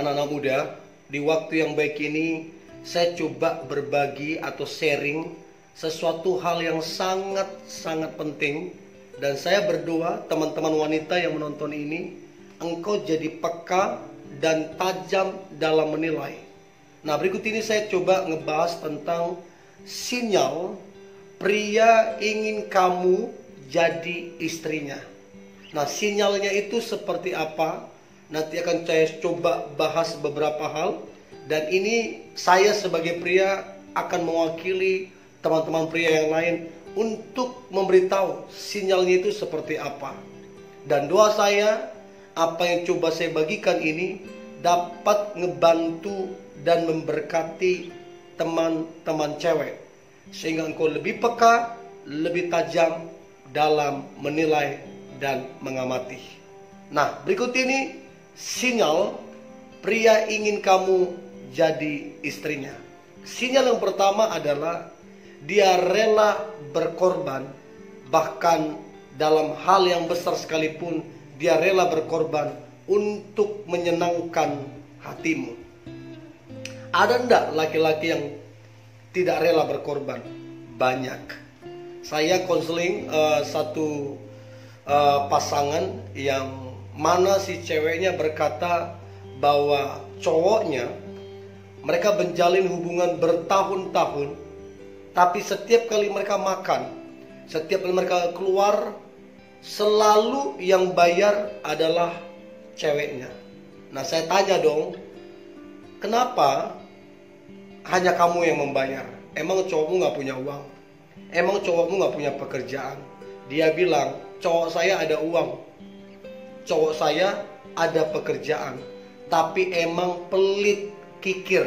anak-anak muda, di waktu yang baik ini saya coba berbagi atau sharing sesuatu hal yang sangat-sangat penting. Dan saya berdoa teman-teman wanita yang menonton ini, engkau jadi peka dan tajam dalam menilai. Nah, berikut ini saya coba ngebahas tentang sinyal pria ingin kamu jadi istrinya. Nah, sinyalnya itu seperti apa? Nanti akan saya coba bahas beberapa hal. Dan ini saya sebagai pria akan mewakili teman-teman pria yang lain untuk memberitahu sinyalnya itu seperti apa. Dan doa saya, apa yang coba saya bagikan ini dapat ngebantu dan memberkati teman-teman cewek, sehingga engkau lebih peka, lebih tajam dalam menilai dan mengamati. Nah, berikut ini sinyal pria ingin kamu jadi istrinya. Sinyal yang pertama adalah dia rela berkorban, bahkan dalam hal yang besar sekalipun dia rela berkorban untuk menyenangkan hatimu. Ada enggak laki-laki yang tidak rela berkorban? Banyak. Saya konseling satu pasangan yang mana si ceweknya berkata bahwa cowoknya, mereka menjalin hubungan bertahun-tahun, tapi setiap kali mereka makan, setiap kali mereka keluar, selalu yang bayar adalah ceweknya. Nah, saya tanya dong, kenapa hanya kamu yang membayar? Emang cowokmu gak punya uang? Emang cowokmu gak punya pekerjaan? Dia bilang, cowok saya ada uang, cowok saya ada pekerjaan, tapi emang pelit, kikir.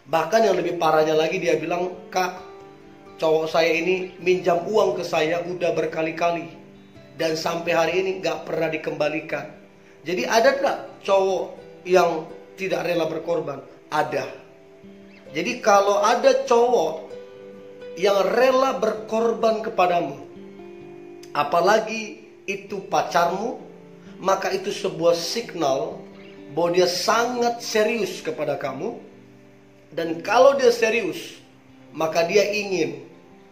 Bahkan yang lebih parahnya lagi, dia bilang, kak, cowok saya ini minjam uang ke saya udah berkali-kali, dan sampai hari ini gak pernah dikembalikan. Jadi ada gak cowok yang tidak rela berkorban? Ada. Jadi kalau ada cowok yang rela berkorban kepadamu, apalagi itu pacarmu, maka itu sebuah signal bahwa dia sangat serius kepada kamu. Dan kalau dia serius, maka dia ingin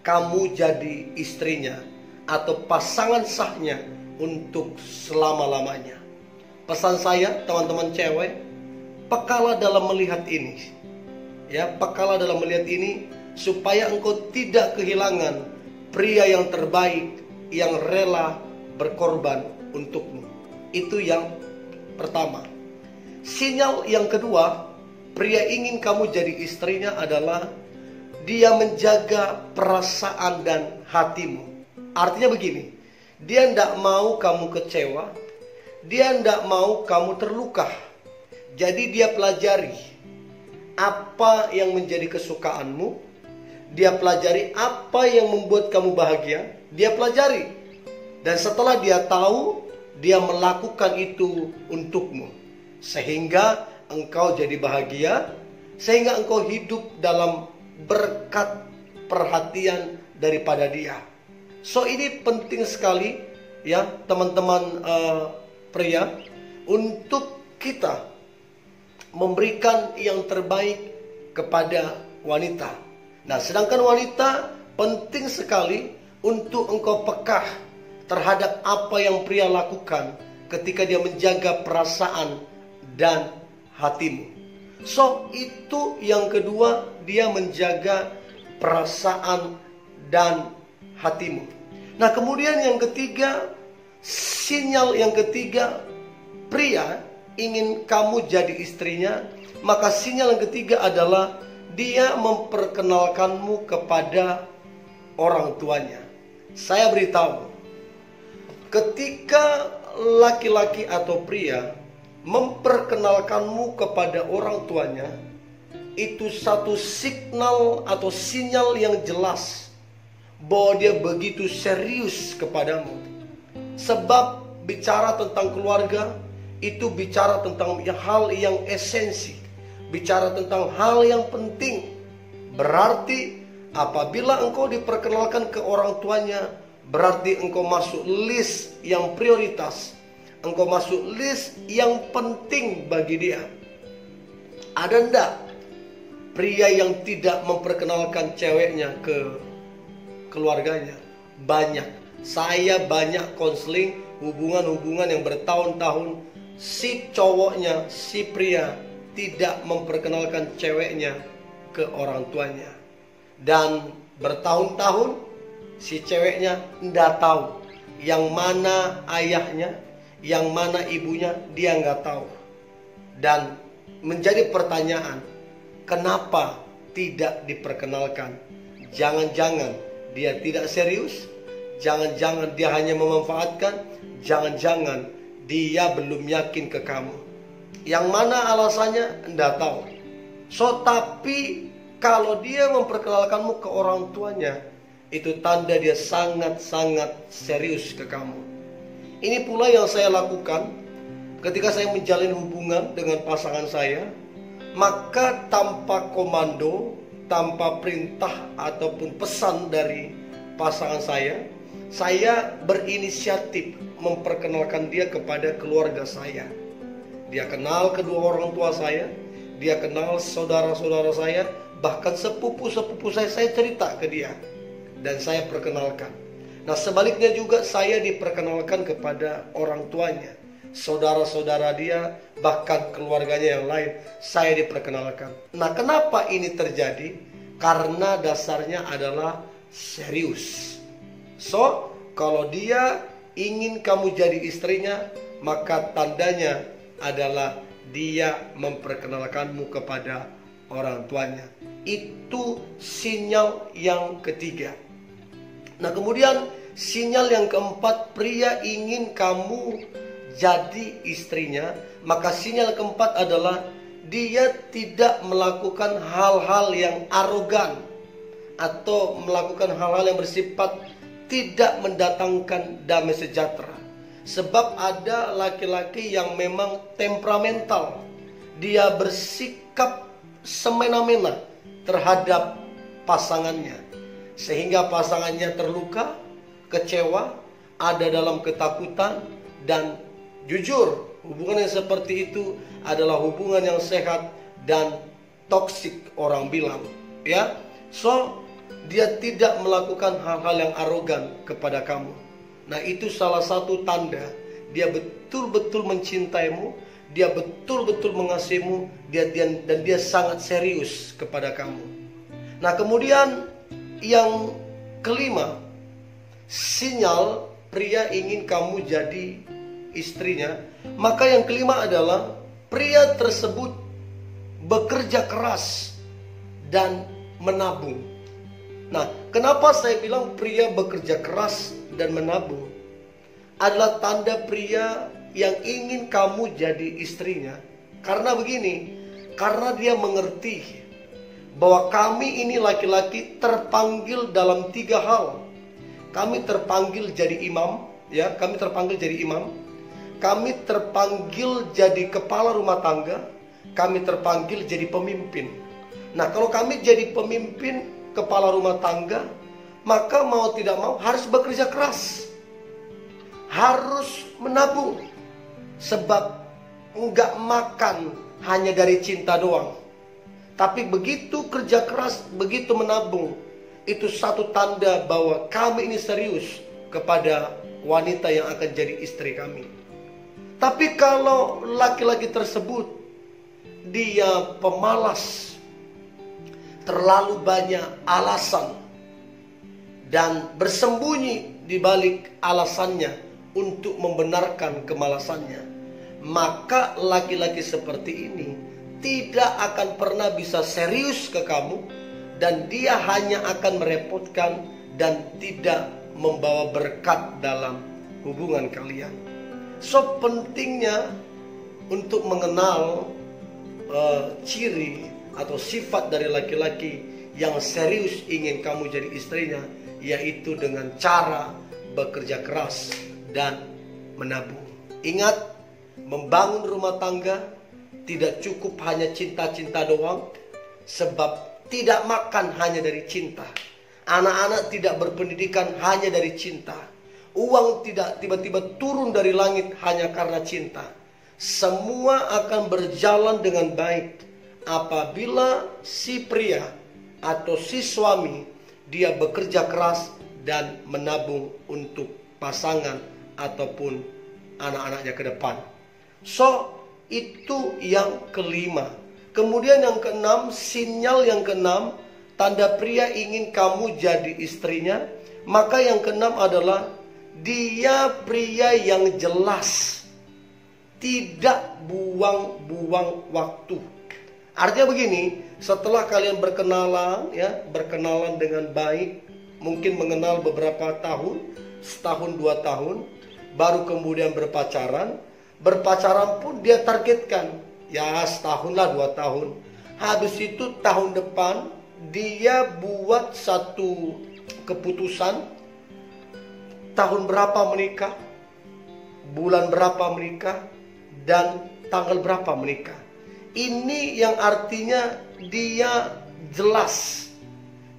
kamu jadi istrinya atau pasangan sahnya untuk selama-lamanya. Pesan saya, teman-teman cewek, pekalah dalam melihat ini. Ya, pekalah dalam melihat ini supaya engkau tidak kehilangan pria yang terbaik yang rela berkorban untukmu. Itu yang pertama. Sinyal yang kedua, pria ingin kamu jadi istrinya adalah dia menjaga perasaan dan hatimu. Artinya begini, dia tidak mau kamu kecewa, dia tidak mau kamu terluka. Jadi dia pelajari apa yang menjadi kesukaanmu, dia pelajari apa yang membuat kamu bahagia, dia pelajari. Dan setelah dia tahu, dia melakukan itu untukmu, sehingga engkau jadi bahagia, sehingga engkau hidup dalam berkat perhatian daripada dia. So ini penting sekali ya teman-teman pria, untuk kita memberikan yang terbaik kepada wanita. Nah, sedangkan wanita penting sekali untuk engkau peka terhadap apa yang pria lakukan ketika dia menjaga perasaan dan hatimu. So, itu yang kedua, dia menjaga perasaan dan hatimu. Nah, kemudian yang ketiga, sinyal yang ketiga, pria ingin kamu jadi istrinya, maka sinyal yang ketiga adalah dia memperkenalkanmu kepada orang tuanya. Saya beritahu, ketika laki-laki atau pria memperkenalkanmu kepada orang tuanya, itu satu signal atau sinyal yang jelas bahwa dia begitu serius kepadamu. Sebab bicara tentang keluarga itu bicara tentang hal yang esensi, bicara tentang hal yang penting. Berarti apabila engkau diperkenalkan ke orang tuanya, berarti engkau masuk list yang prioritas. engkau masuk list yang penting bagi dia. Ada enggak pria yang tidak memperkenalkan ceweknya ke keluarganya? Banyak. Saya banyak konseling hubungan-hubungan yang bertahun-tahun si cowoknya, si pria tidak memperkenalkan ceweknya ke orang tuanya. Dan bertahun-tahun si ceweknya enggak tahu yang mana ayahnya, yang mana ibunya, dia enggak tahu. Dan menjadi pertanyaan, kenapa tidak diperkenalkan? Jangan-jangan dia tidak serius, jangan-jangan dia hanya memanfaatkan, jangan-jangan dia belum yakin ke kamu. Yang mana alasannya enggak tahu. Tapi kalau dia memperkenalkanmu ke orang tuanya, itu tanda dia sangat-sangat serius ke kamu. Ini pula yang saya lakukan ketika saya menjalin hubungan dengan pasangan saya. Maka tanpa komando, tanpa perintah ataupun pesan dari pasangan saya berinisiatif memperkenalkan dia kepada keluarga saya. Dia kenal kedua orang tua saya, dia kenal saudara-saudara saya, bahkan sepupu-sepupu saya cerita ke dia dan saya perkenalkan. Nah, sebaliknya juga saya diperkenalkan kepada orang tuanya, saudara-saudara dia, bahkan keluarganya yang lain, saya diperkenalkan. Nah, kenapa ini terjadi? Karena dasarnya adalah serius. Kalau dia ingin kamu jadi istrinya, maka tandanya adalah dia memperkenalkanmu kepada orang tuanya. Itu sinyal yang ketiga. Nah, kemudian sinyal yang keempat, pria ingin kamu jadi istrinya, maka sinyal keempat adalah dia tidak melakukan hal-hal yang arogan atau melakukan hal-hal yang bersifat tidak mendatangkan damai sejahtera. Sebab ada laki-laki yang memang temperamental, dia bersikap semena-mena terhadap pasangannya, sehingga pasangannya terluka, kecewa, ada dalam ketakutan. Dan jujur, hubungan yang seperti itu adalah hubungan yang sehat dan toksik, orang bilang, ya. Dia tidak melakukan hal-hal yang arogan kepada kamu. Nah, itu salah satu tanda dia betul-betul mencintaimu, dia betul-betul mengasihimu, dan dia sangat serius kepada kamu. Nah, kemudian yang kelima, sinyal pria ingin kamu jadi istrinya, maka yang kelima adalah pria tersebut bekerja keras dan menabung. Nah, kenapa saya bilang pria bekerja keras dan menabung? Adalah tanda pria yang ingin kamu jadi istrinya. Karena begini, karena dia mengerti bahwa kami ini laki-laki terpanggil dalam 3 hal. Kami terpanggil jadi imam, ya, kami terpanggil jadi imam. Kami terpanggil jadi kepala rumah tangga, kami terpanggil jadi pemimpin. Nah, kalau kami jadi pemimpin, kepala rumah tangga, maka mau tidak mau harus bekerja keras, harus menabung. Sebab enggak makan hanya dari cinta doang, tapi begitu kerja keras, begitu menabung, itu satu tanda bahwa kami ini serius kepada wanita yang akan jadi istri kami. Tapi kalau laki-laki tersebut dia pemalas, terlalu banyak alasan, dan bersembunyi di balik alasannya untuk membenarkan kemalasannya, maka laki-laki seperti ini tidak akan pernah bisa serius ke kamu, dan dia hanya akan merepotkan dan tidak membawa berkat dalam hubungan kalian. Pentingnya untuk mengenal ciri atau sifat dari laki-laki yang serius ingin kamu jadi istrinya, yaitu dengan cara bekerja keras dan menabung. Ingat, membangun rumah tangga tidak cukup hanya cinta-cinta doang, sebab tidak makan hanya dari cinta. Anak-anak tidak berpendidikan hanya dari cinta. Uang tidak tiba-tiba turun dari langit hanya karena cinta. Semua akan berjalan dengan baik apabila si pria atau si suami dia bekerja keras dan menabung untuk pasangan ataupun anak-anaknya ke depan. So, itu yang kelima. Kemudian yang keenam, sinyal yang keenam, tanda pria ingin kamu jadi istrinya. Maka yang keenam adalah dia pria yang jelas, tidak buang-buang waktu. Artinya begini, setelah kalian berkenalan dengan baik, mungkin mengenal beberapa tahun, setahun 2 tahun, baru kemudian berpacaran. Berpacaran pun dia targetkan, ya setahun lah 2 tahun. Habis itu tahun depan dia buat satu keputusan, tahun berapa menikah, bulan berapa menikah, dan tanggal berapa menikah. Ini yang artinya dia jelas,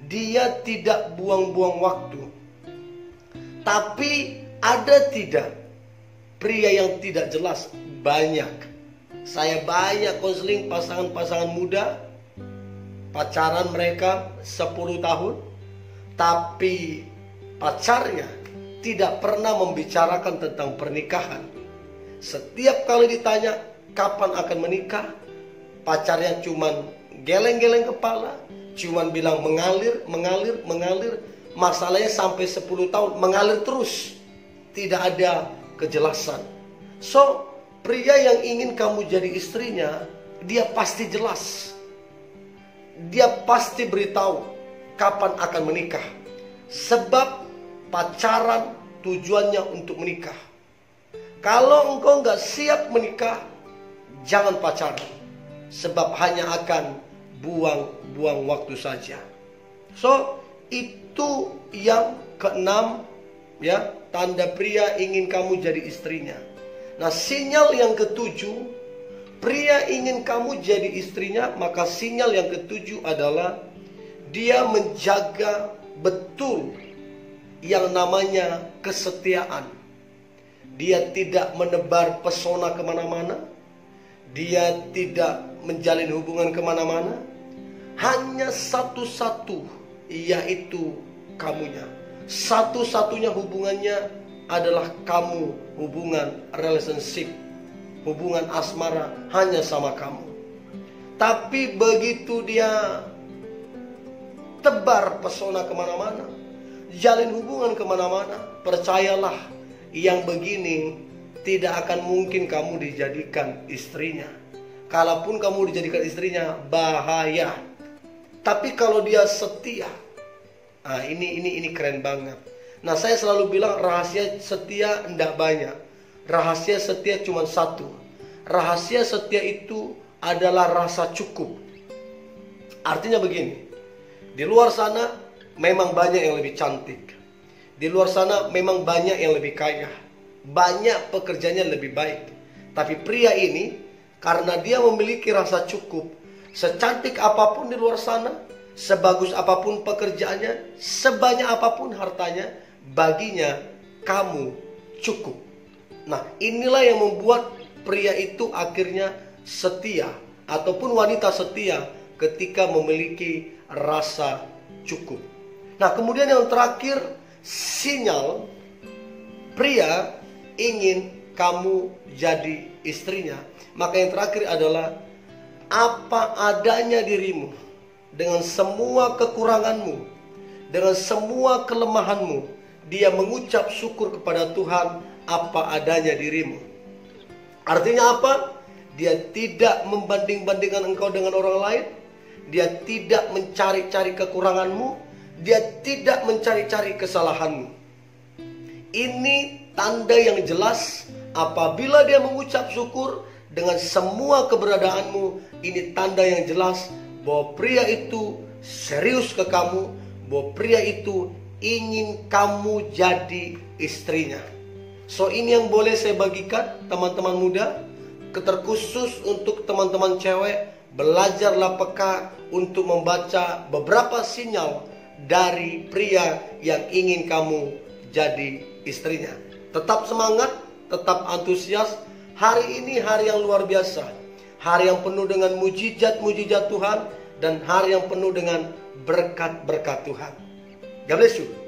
dia tidak buang-buang waktu. Tapi ada tidak pria yang tidak jelas? Banyak. Saya banyak konseling pasangan-pasangan muda, pacaran mereka 10 tahun, tapi pacarnya tidak pernah membicarakan tentang pernikahan. Setiap kali ditanya kapan akan menikah, pacarnya cuman geleng-geleng kepala, cuman bilang mengalir. Masalahnya sampai 10 tahun mengalir terus, tidak ada kejelasan. So, pria yang ingin kamu jadi istrinya, dia pasti jelas. Dia pasti beritahu kapan akan menikah. Sebab pacaran tujuannya untuk menikah. Kalau engkau nggak siap menikah, jangan pacaran. Sebab hanya akan buang-buang waktu saja. So, itu yang keenam, ya, tanda pria ingin kamu jadi istrinya. Nah, sinyal yang ketujuh, pria ingin kamu jadi istrinya, maka sinyal yang ketujuh adalah dia menjaga betul yang namanya kesetiaan. Dia tidak menebar pesona kemana-mana. Dia tidak menjalin hubungan kemana-mana. Hanya satu-satu, yaitu kamunya. Satu-satunya hubungannya adalah kamu, hubungan relationship, hubungan asmara hanya sama kamu. Tapi begitu dia tebar pesona kemana-mana, jalin hubungan kemana-mana, percayalah, yang begini tidak akan mungkin kamu dijadikan istrinya. Kalaupun kamu dijadikan istrinya, bahaya. Tapi kalau dia setia, nah ini keren banget. Nah, saya selalu bilang rahasia setia tidak banyak. Rahasia setia cuma satu. Rahasia setia itu adalah rasa cukup. Artinya begini, di luar sana memang banyak yang lebih cantik. Di luar sana memang banyak yang lebih kaya. Banyak pekerjaannya lebih baik. Tapi pria ini, karena dia memiliki rasa cukup, secantik apapun di luar sana, sebagus apapun pekerjaannya, sebanyak apapun hartanya, baginya kamu cukup. Nah, inilah yang membuat pria itu akhirnya setia, ataupun wanita setia ketika memiliki rasa cukup. Nah, kemudian yang terakhir, sinyal pria ingin kamu jadi istrinya. Maka yang terakhir adalah apa adanya dirimu, dengan semua kekuranganmu, dengan semua kelemahanmu, dia mengucap syukur kepada Tuhan apa adanya dirimu. Artinya apa? Dia tidak membanding-bandingkan engkau dengan orang lain. Dia tidak mencari-cari kekuranganmu. Dia tidak mencari-cari kesalahanmu. Ini tanda yang jelas apabila dia mengucap syukur dengan semua keberadaanmu. Ini tanda yang jelas bahwa pria itu serius ke kamu, bahwa pria itu ingin kamu jadi istrinya. So, ini yang boleh saya bagikan teman-teman muda. Terkhusus untuk teman-teman cewek, belajarlah peka untuk membaca beberapa sinyal dari pria yang ingin kamu jadi istrinya. Tetap semangat, tetap antusias. Hari ini hari yang luar biasa. Hari yang penuh dengan mujizat-mujizat Tuhan. Dan hari yang penuh dengan berkat-berkat Tuhan. God bless you.